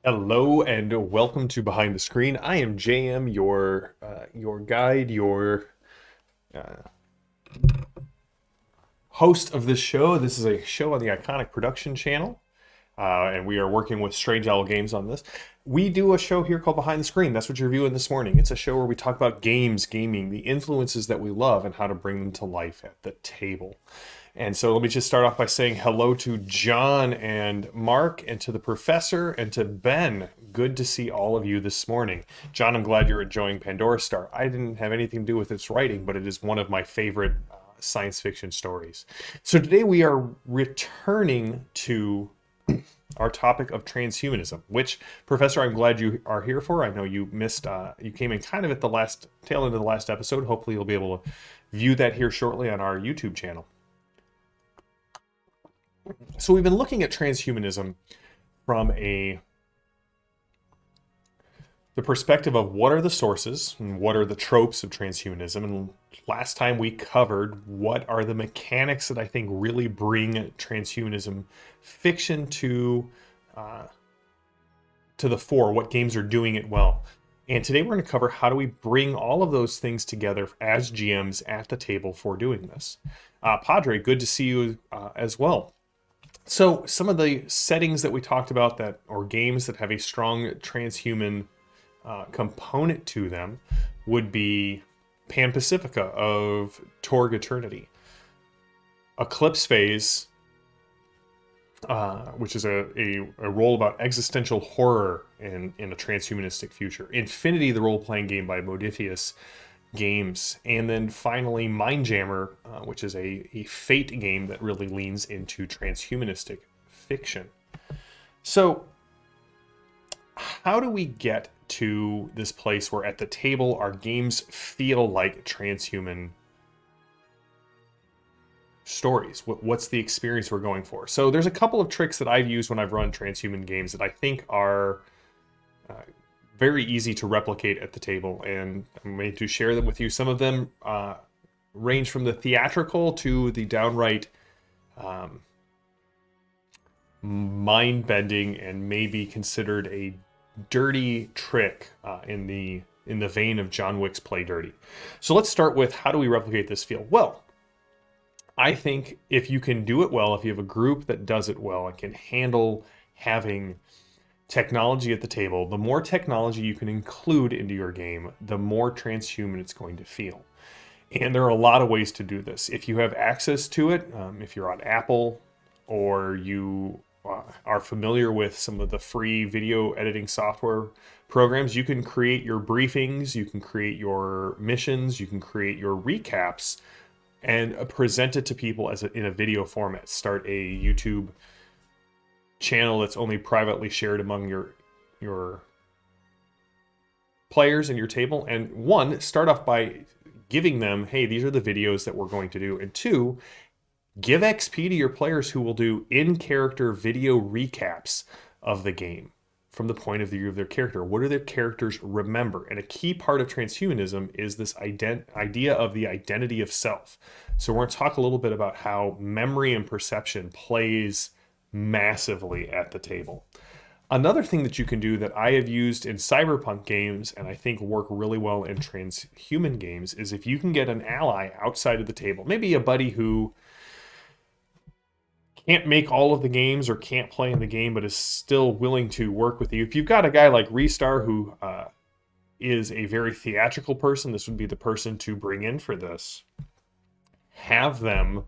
Hello and welcome to Behind the Screen. I am JM, your guide, your uh, host of this show. This is a show on the Iconic Production channel, and we are working with Strange Owl Games on this. We do a show here called Behind the Screen. That's what you're viewing this morning. It's a show where we talk about games, gaming, the influences that we love, and how to bring them to life at the table. And so let me just start off by saying hello to John and Mark and to the professor and to Ben. Good to see all of you this morning. John, I'm glad you're enjoying Pandora Star. I didn't have anything to do with its writing, but it is one of my favorite science fiction stories. So today we are returning to our topic of transhumanism, which, Professor, I'm glad you are here for. I know you missed, you came in kind of at the tail end of the last episode. Hopefully you'll be able to view that here shortly on our YouTube channel. So we've been looking at transhumanism from the perspective of what are the sources and what are the tropes of transhumanism. And last time we covered what are the mechanics that I think really bring transhumanism fiction to the fore, what games are doing it well. And today we're going to cover how do we bring all of those things together as GMs at the table for doing this. Padre, good to see you as well. So some of the settings that we talked about or games that have a strong transhuman component to them would be Pan Pacifica of Torg Eternity, Eclipse Phase, which is a role about existential horror in a transhumanistic future, Infinity, the role-playing game by Modifius Games, and then finally Mindjammer, which is a fate game that really leans into transhumanistic fiction. So how do we get to this place where at the table our games feel like transhuman stories? What's the experience we're going for? So there's a couple of tricks that I've used when I've run transhuman games that I think are very easy to replicate at the table, and I'm going to share them with you. Some of them range from the theatrical to the downright mind-bending and maybe considered a dirty trick in the vein of John Wick's Play Dirty. So let's start with, how do we replicate this feel? Well, I think if you can do it well, if you have a group that does it well and can handle having technology at the table, the more technology you can include into your game, the more transhuman it's going to feel. And there are a lot of ways to do this. If you have access to it, if you're on Apple or you are familiar with some of the free video editing software programs, you can create your briefings, you can create your missions, you can create your recaps and present it to people in a video format. Start a YouTube channel that's only privately shared among your players and your table. And one, start off by giving them, hey, these are the videos that we're going to do. And two, give XP to your players who will do in-character video recaps of the game from the point of view of their character. What do their characters remember? And a key part of transhumanism is this idea of the identity of self. So we're going to talk a little bit about how memory and perception plays massively at the table. Another thing that you can do that I have used in cyberpunk games and I think work really well in transhuman games is if you can get an ally outside of the table, maybe a buddy who can't make all of the games or can't play in the game but is still willing to work with you. If you've got a guy like Restar who is a very theatrical person, this would be the person to bring in for this. Have them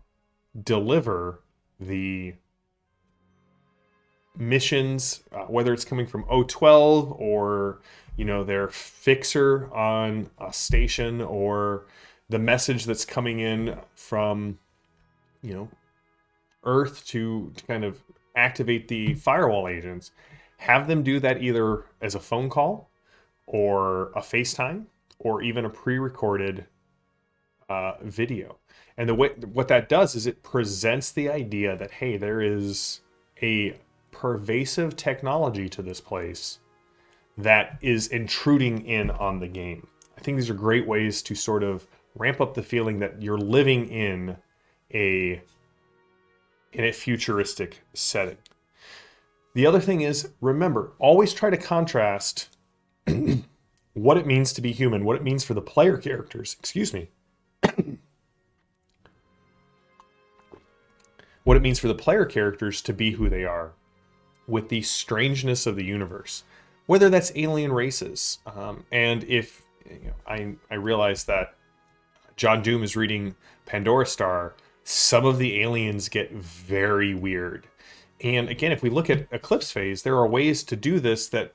deliver the missions, whether it's coming from O12 or their fixer on a station, or the message that's coming in from Earth to kind of activate the firewall agents. Have them do that either as a phone call or a FaceTime or even a pre-recorded video. And what that does is it presents the idea that, hey, there is a pervasive technology to this place that is intruding in on the game. I think these are great ways to sort of ramp up the feeling that you're living in a futuristic setting. The other thing is, remember, always try to contrast what it means to be human, what it means for the player characters, excuse me, what it means for the player characters to be who they are with the strangeness of the universe, whether that's alien races. And if I realize that John Doom is reading Pandora Star, some of the aliens get very weird. And again, if we look at Eclipse Phase, there are ways to do this that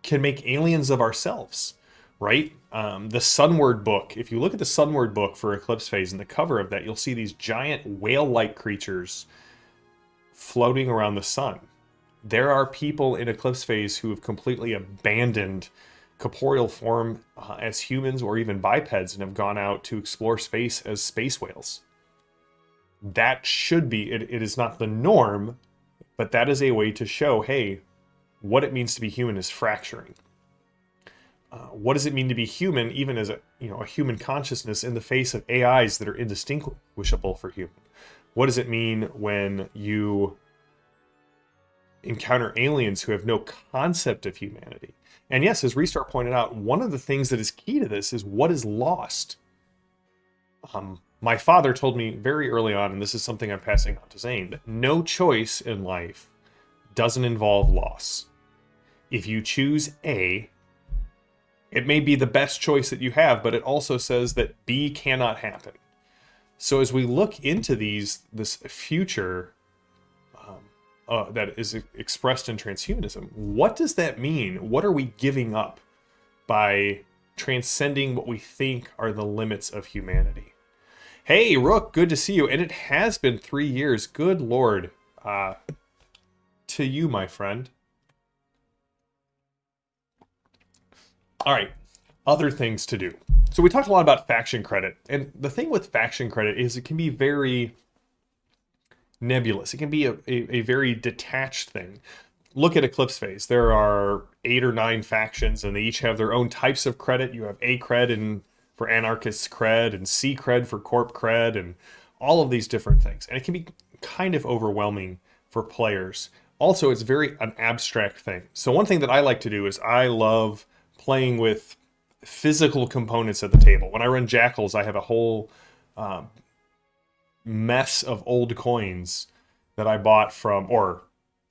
can make aliens of ourselves, right? The Sunward book, if you look at the Sunward book for Eclipse Phase and the cover of that, you'll see these giant whale-like creatures floating around the sun. There are people in Eclipse Phase who have completely abandoned corporeal form as humans or even bipeds and have gone out to explore space as space whales. That should be, it is not the norm, but that is a way to show, hey, what it means to be human is fracturing. What does it mean to be human, even as a human consciousness in the face of AIs that are indistinguishable for human? What does it mean when you encounter aliens who have no concept of humanity? And yes, as Restart pointed out, one of the things that is key to this is what is lost. My father told me very early on, and this is something I'm passing on to Zane, that no choice in life doesn't involve loss. If you choose A, it may be the best choice that you have, but it also says that B cannot happen. So as we look into this future that is expressed in transhumanism, what does that mean? What are we giving up by transcending what we think are the limits of humanity? Hey, Rook, good to see you. And it has been 3 years. Good Lord. To you, my friend. All right, other things to do. So we talked a lot about faction credit. And the thing with faction credit is it can be very nebulous. It can be a very detached thing. Look at Eclipse Phase. There are 8 or 9 factions, and they each have their own types of credit. You have A cred for anarchist cred, and C cred for corp cred, and all of these different things. And it can be kind of overwhelming for players. Also, it's very an abstract thing. So one thing that I like to do is I love playing with physical components at the table. When I run Jackals, I have a whole mess of old coins that I bought from, or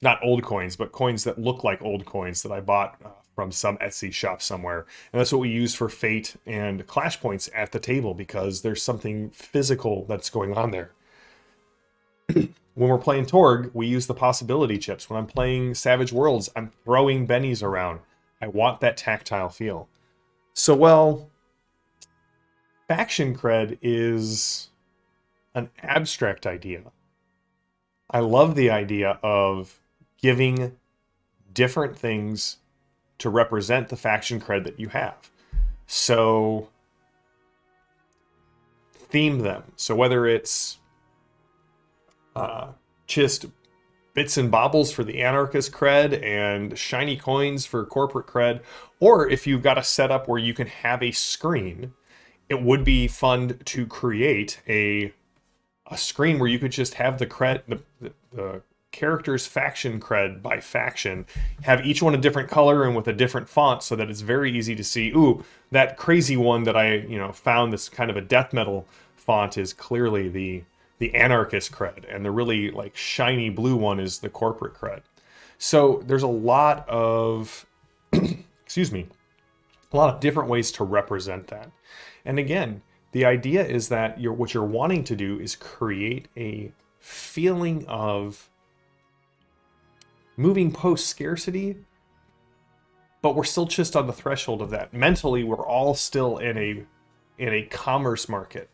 not old coins, but coins that look like old coins that I bought from some Etsy shop somewhere. And that's what we use for Fate and Clash points at the table, because there's something physical that's going on there. When we're playing Torg, we use the possibility chips. When I'm playing Savage Worlds, I'm throwing bennies around. I want that tactile feel. So, well, faction cred is an abstract idea. I love the idea of giving different things to represent the faction cred that you have. So, theme them. So whether it's just bits and baubles for the anarchist cred and shiny coins for corporate cred, or if you've got a setup where you can have a screen, it would be fun to create a screen where you could just have the cred, the character's faction cred by faction, have each one a different color and with a different font, so that it's very easy to see, ooh, that crazy one that I found, this kind of a death metal font, is clearly the anarchist cred, and the really like shiny blue one is the corporate cred. So there's a lot of excuse me, a lot of different ways to represent that. And again, the idea is that what you're wanting to do is create a feeling of moving post scarcity, but we're still just on the threshold of that. Mentally, we're all still in a commerce market.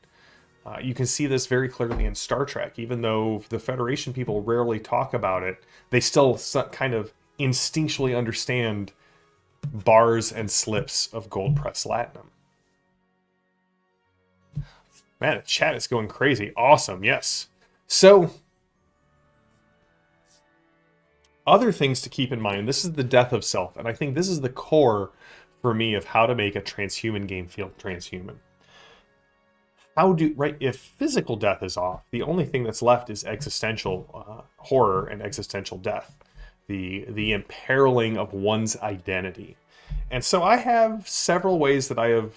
You can see this very clearly in Star Trek. Even though the Federation people rarely talk about it, they still kind of instinctually understand bars and slips of gold press latinum. Man, the chat is going crazy. Awesome, yes. So, other things to keep in mind. This is the death of self, and I think this is the core for me of how to make a transhuman game feel transhuman. If physical death is off, the only thing that's left is existential horror and existential death. the imperiling of one's identity. And so I have several ways that I have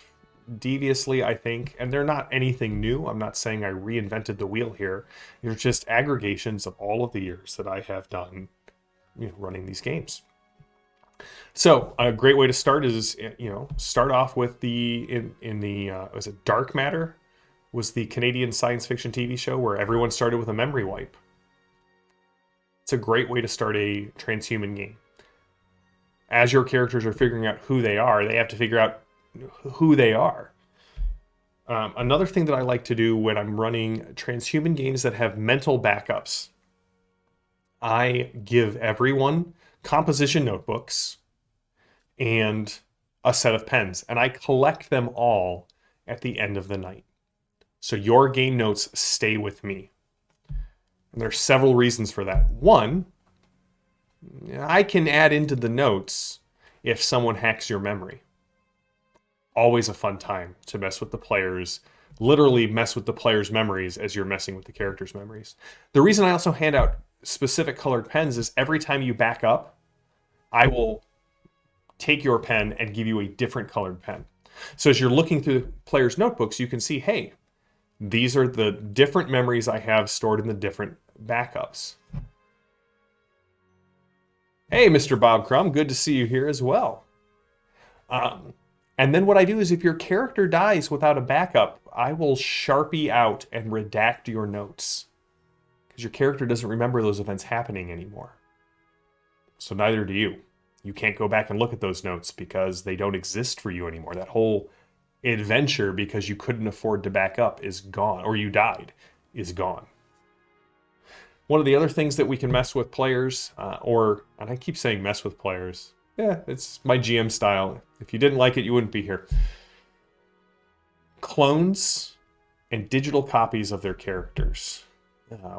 deviously, I think, and they're not anything new. I'm not saying I reinvented the wheel here. They're just aggregations of all of the years that I have done, running these games. So a great way to start is, start off with was it Dark Matter? Was the Canadian science fiction TV show where everyone started with a memory wipe. It's a great way to start a transhuman game. As your characters are figuring out who they are, they have to figure out who they are. Another thing that I like to do when I'm running transhuman games that have mental backups, I give everyone composition notebooks and a set of pens, and I collect them all at the end of the night. So your game notes stay with me. And there's several reasons for that. One, I can add into the notes if someone hacks your memory. Always a fun time to mess with the players, literally mess with the players' memories as you're messing with the characters' memories. The reason I also hand out specific colored pens is every time you back up, I will take your pen and give you a different colored pen. So as you're looking through the players' notebooks, you can see, hey, these are the different memories I have stored in the different backups. Hey, Mr. Bob Crumb, good to see you here as well. And then what I do is if your character dies without a backup, I will Sharpie out and redact your notes. Because your character doesn't remember those events happening anymore. So neither do you. You can't go back and look at those notes because they don't exist for you anymore. That whole adventure, because you couldn't afford to back up, is gone, or you died, is gone. One of the other things that we can mess with players, and I keep saying mess with players, it's my GM style. If you didn't like it, you wouldn't be here. Clones and digital copies of their characters.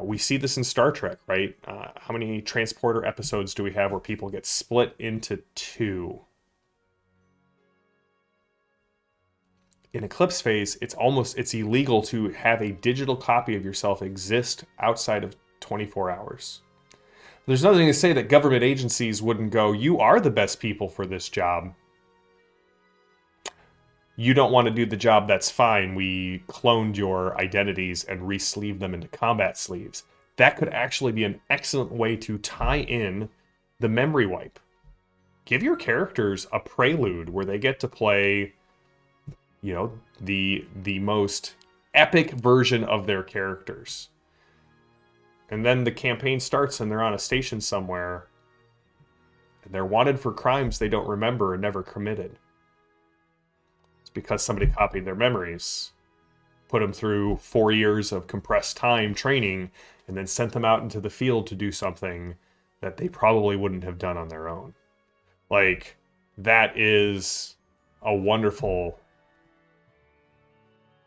We see this in Star Trek, right? How many transporter episodes do we have where people get split into two? In Eclipse Phase, it's illegal to have a digital copy of yourself exist outside of 24 hours. There's nothing to say that government agencies wouldn't go, you are the best people for this job. You don't want to do the job, that's fine. We cloned your identities and re-sleeved them into combat sleeves. That could actually be an excellent way to tie in the memory wipe. Give your characters a prelude where they get to play, the most epic version of their characters. And then the campaign starts and they're on a station somewhere. And they're wanted for crimes they don't remember and never committed. It's because somebody copied their memories, put them through 4 years of compressed time training, and then sent them out into the field to do something that they probably wouldn't have done on their own. Like, that is a wonderful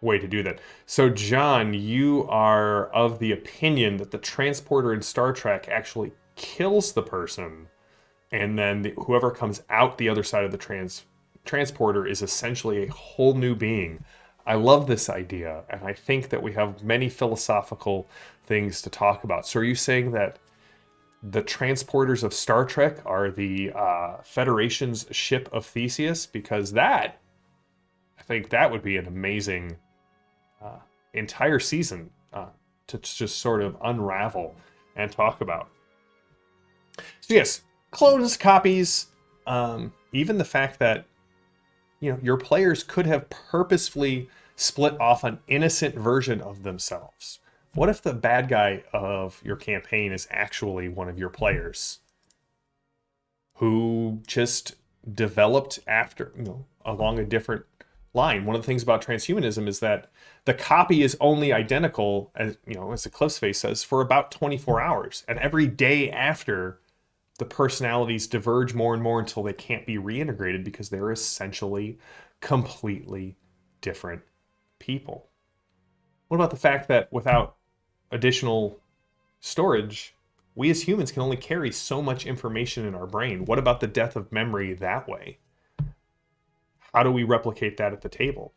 way to do that. So, John, you are of the opinion that the transporter in Star Trek actually kills the person, and then whoever comes out the other side of the transporter is essentially a whole new being. I love this idea, and I think that we have many philosophical things to talk about. So are you saying that the transporters of Star Trek are the Federation's ship of Theseus? Because I think that would be an amazing entire season to just sort of unravel and talk about. So yes, clones, copies, even the fact that your players could have purposefully split off an innocent version of themselves. What if the bad guy of your campaign is actually one of your players who just developed along a different line? One of the things about transhumanism is that the copy is only identical, as Eclipse Phase says, for about 24 hours. And every day after, the personalities diverge more and more until they can't be reintegrated because they're essentially completely different people. What about the fact that without additional storage, we as humans can only carry so much information in our brain? What about the death of memory that way? How do we replicate that at the table?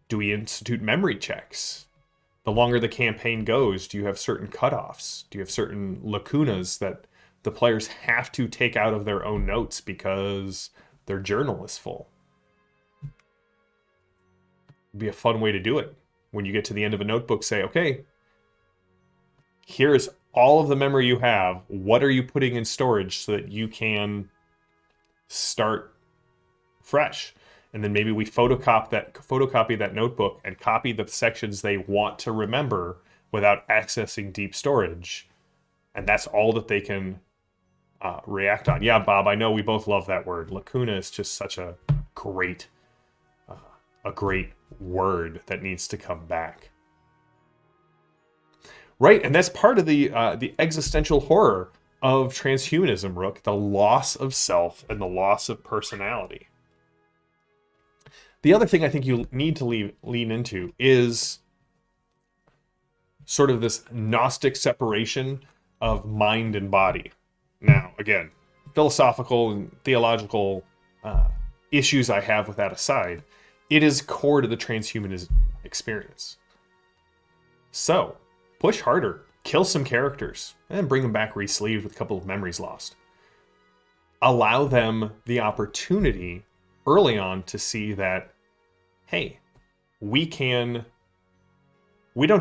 Do we institute memory checks? The longer the campaign goes, do you have certain cutoffs? Do you have certain lacunas that the players have to take out of their own notes because their journal is full. It'd be a fun way to do it. When you get to the end of a notebook, say, okay, here's all of the memory you have. What are you putting in storage so that you can start fresh? And then maybe we photocopy that notebook and copy the sections they want to remember without accessing deep storage. And that's all that they can react on. Yeah, Bob, I know we both love that word. Lacuna is just such a great word that needs to come back. Right, and that's part of the existential horror of transhumanism, Rook, the loss of self and the loss of personality. The other thing I think you need to lean into is sort of this Gnostic separation of mind and body. Now, again, philosophical and theological issues I have with that aside, it is core to the transhumanism experience. So, push harder, kill some characters, and bring them back re-sleeved with a couple of memories lost. Allow them the opportunity early on to see that, hey, we don't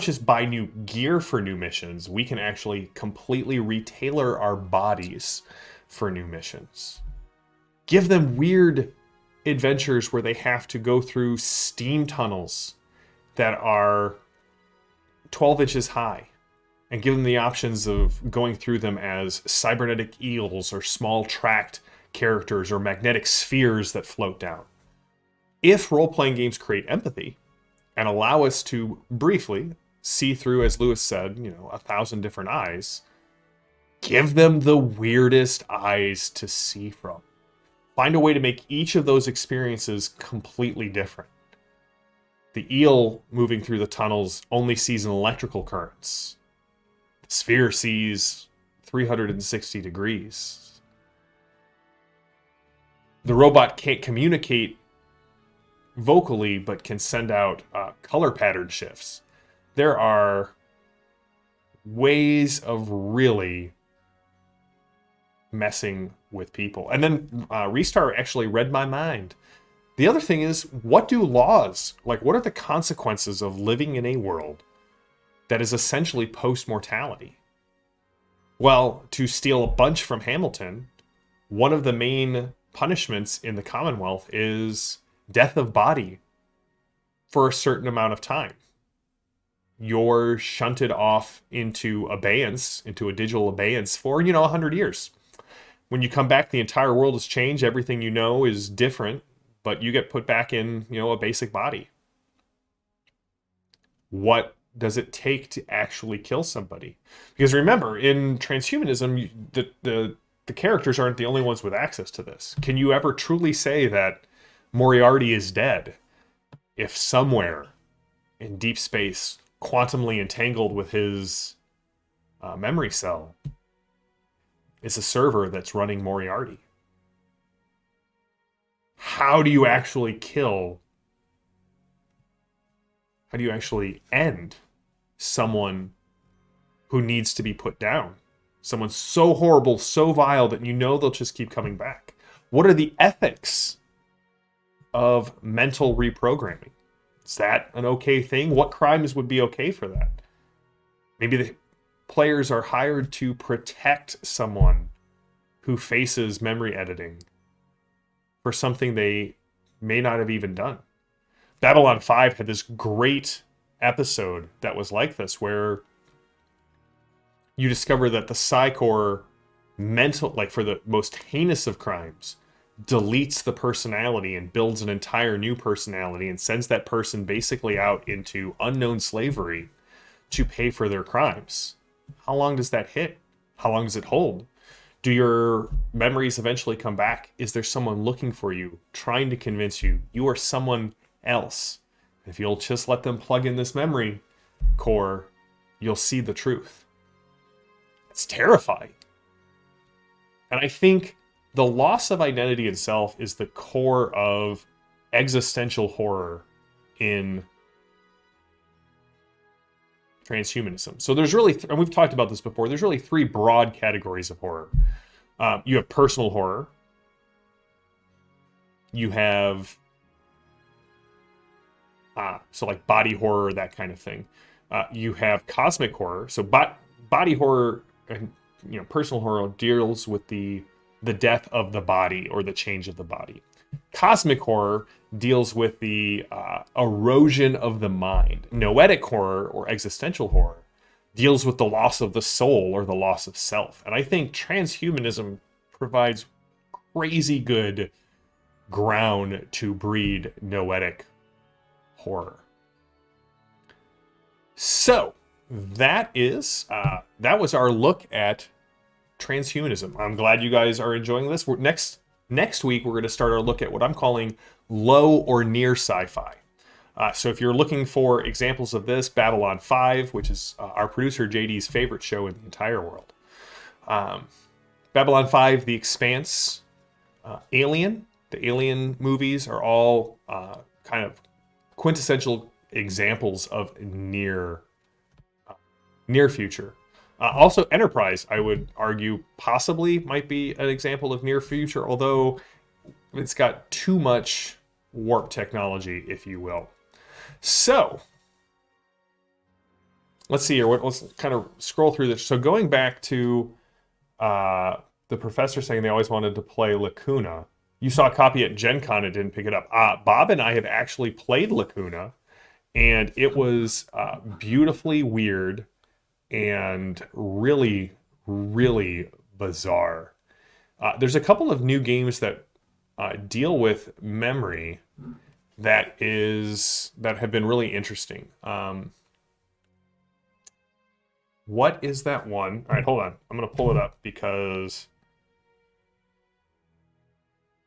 just buy new gear for new missions, we can actually completely retailor our bodies for new missions. Give them weird adventures where they have to go through steam tunnels that are 12 inches high, and give them the options of going through them as cybernetic eels or small tracked characters or magnetic spheres that float down. If role-playing games create empathy and allow us to briefly see through, as Lewis said, 1,000 different eyes, give them the weirdest eyes to see from. Find a way to make each of those experiences completely different. The eel moving through the tunnels only sees an electrical currents. The sphere sees 360 degrees. The robot can't communicate vocally, but can send out color pattern shifts. There are ways of really messing with people. And then Restar actually read my mind. The other thing is, what are the consequences of living in a world that is essentially post-mortality? Well, to steal a bunch from Hamilton, one of the main punishments in the Commonwealth is death of body for a certain amount of time. You're shunted off into abeyance, into a digital abeyance for, 100 years. When you come back, the entire world has changed. Everything you know is different, but you get put back in, a basic body. What does it take to actually kill somebody? Because remember, in transhumanism, the characters aren't the only ones with access to this. Can you ever truly say that Moriarty is dead if somewhere in deep space, quantumly entangled with his memory cell, is a server that's running Moriarty? How do you actually end someone who needs to be put down? Someone so horrible, so vile that they'll just keep coming back. What are the ethics of mental reprogramming? Is that an okay thing? What crimes would be okay for that? Maybe the players are hired to protect someone who faces memory editing for something they may not have even done. Babylon 5 had this great episode that was like this, where you discover that the Psy-Core for the most heinous of crimes, deletes the personality and builds an entire new personality and sends that person basically out into unknown slavery to pay for their crimes. How long does that hit? How long does it hold? Do your memories eventually come back? Is there someone looking for you, trying to convince you you are someone else? If you'll just let them plug in this memory core, you'll see the truth. It's terrifying. And I think the loss of identity itself is the core of existential horror in transhumanism. So there's really, and we've talked about this before, there's really three broad categories of horror. You have personal horror. You have, so like body horror, that kind of thing. You have cosmic horror. So body horror and personal horror deals with the death of the body or the change of the body. Cosmic horror deals with the erosion of the mind. Noetic horror or existential horror deals with the loss of the soul or the loss of self. And I think transhumanism provides crazy good ground to breed noetic horror. So that was our look at transhumanism. I'm glad you guys are enjoying this. Next week, we're going to start our look at what I'm calling low or near sci-fi. So if you're looking for examples of this, Babylon 5, which is our producer JD's favorite show in the entire world. Babylon 5, The Expanse, Alien. The Alien movies are all kind of quintessential examples of near future. Also, Enterprise, I would argue, possibly might be an example of near future, although it's got too much warp technology, if you will. So, let's see here. Let's kind of scroll through this. So going back to the professor saying they always wanted to play Lacuna. You saw a copy at Gen Con and didn't pick it up. Bob and I have actually played Lacuna, and it was beautifully weird and really, really bizarre. There's a couple of new games that deal with memory that have been really interesting. What is that one? All right, hold on. I'm going to pull it up because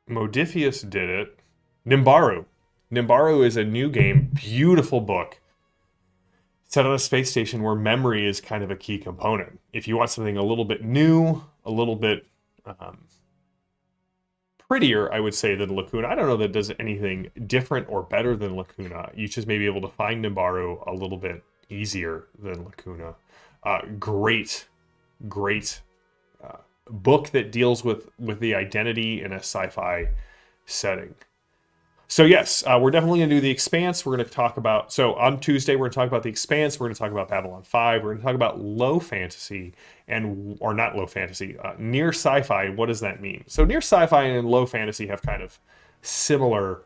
Modifius did it. Nimbaru. Nimbaru is a new game, beautiful book, set on a space station where memory is kind of a key component. If you want something a little bit new, a little bit prettier, I would say, than Lacuna. I don't know that it does anything different or better than Lacuna. You just may be able to find Nimbaru a little bit easier than Lacuna. Great book that deals with the identity in a sci-fi setting. So yes, we're definitely going to do The Expanse. We're going to talk about, so on Tuesday, we're going to talk about The Expanse. We're going to talk about Babylon 5. We're going to talk about low fantasy or not low fantasy, near sci-fi. What does that mean? So near sci-fi and low fantasy have kind of similar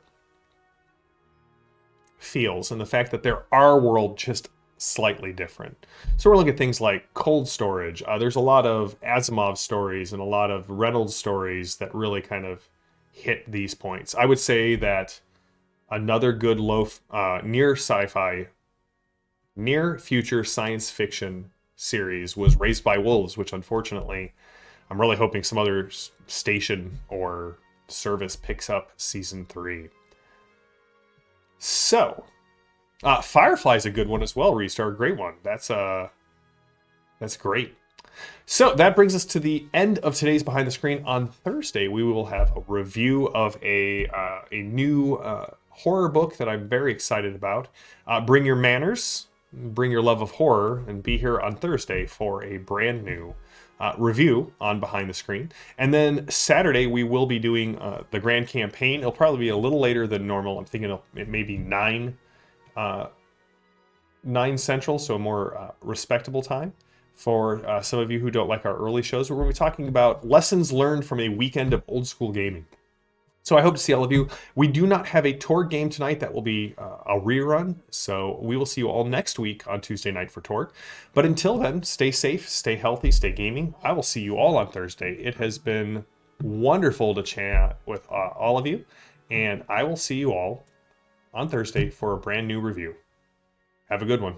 feels, and the fact that they're our world just slightly different. So we're looking at things like cold storage. There's a lot of Asimov stories and a lot of Reynolds stories that really kind of hit these points. I would say that another good near sci-fi, near future science fiction series was Raised by Wolves, which unfortunately I'm really hoping some other station or service picks up season 3. So Firefly's a good one as well, Restart, a great one. That's great. So that brings us to the end of today's Behind the Screen. On Thursday, we will have a review of a new horror book that I'm very excited about. Bring your manners, bring your love of horror, and be here on Thursday for a brand new review on Behind the Screen. And then Saturday, we will be doing the grand campaign. It'll probably be a little later than normal. I'm thinking it may be 9 Central, so a more respectable time for some of you who don't like our early shows. We're going to be talking about lessons learned from a weekend of old school gaming. So I hope to see all of you. We do not have a Torg game tonight. That will be a rerun. So we will see you all next week on Tuesday night for Torg. But until then, stay safe, stay healthy, stay gaming. I will see you all on Thursday. It has been wonderful to chat with all of you. And I will see you all on Thursday for a brand new review. Have a good one.